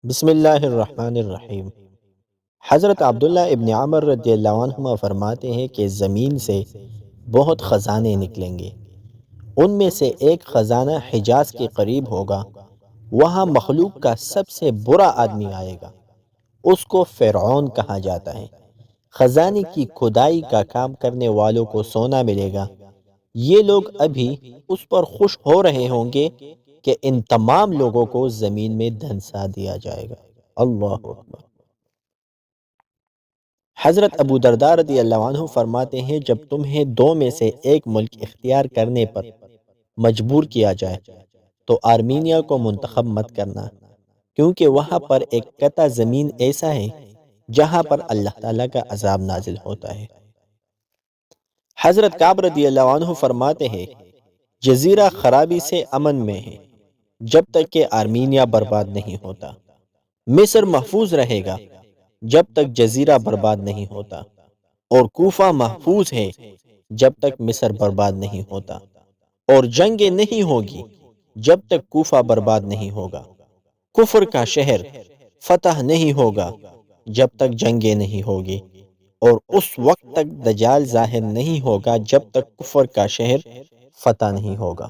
بسم اللہ الرحمن الرحیم۔ حضرت عبداللہ ابن عمر رضی اللہ عنہما فرماتے ہیں کہ زمین سے بہت خزانے نکلیں گے، ان میں سے ایک خزانہ حجاز کے قریب ہوگا، وہاں مخلوق کا سب سے برا آدمی آئے گا، اس کو فرعون کہا جاتا ہے۔ خزانے کی کھدائی کا کام کرنے والوں کو سونا ملے گا، یہ لوگ ابھی اس پر خوش ہو رہے ہوں گے کہ ان تمام لوگوں کو زمین میں دھنسا دیا جائے گا۔ اللہ اکبر۔ حضرت ابو درداء رضی اللہ عنہ فرماتے ہیں، جب تمہیں دو میں سے ایک ملک اختیار کرنے پر مجبور کیا جائے تو آرمینیا کو منتخب مت کرنا، کیونکہ وہاں پر ایک قطع زمین ایسا ہے جہاں پر اللہ تعالیٰ کا عذاب نازل ہوتا ہے۔ حضرت کعب رضی اللہ عنہ فرماتے ہیں، جزیرہ خرابی سے امن میں ہے جب تک کہ آرمینیا برباد نہیں ہوتا، مصر محفوظ رہے گا جب تک جزیرہ برباد نہیں ہوتا، اور کوفہ محفوظ ہے جب تک مصر برباد نہیں ہوتا، اور جنگیں نہیں ہوگی جب تک کوفہ برباد نہیں ہوگا۔ کفر کا شہر فتح نہیں ہوگا جب تک جنگیں نہیں ہوگی، اور اس وقت تک دجال ظاہر نہیں ہوگا جب تک کفر کا شہر فتح نہیں ہوگا۔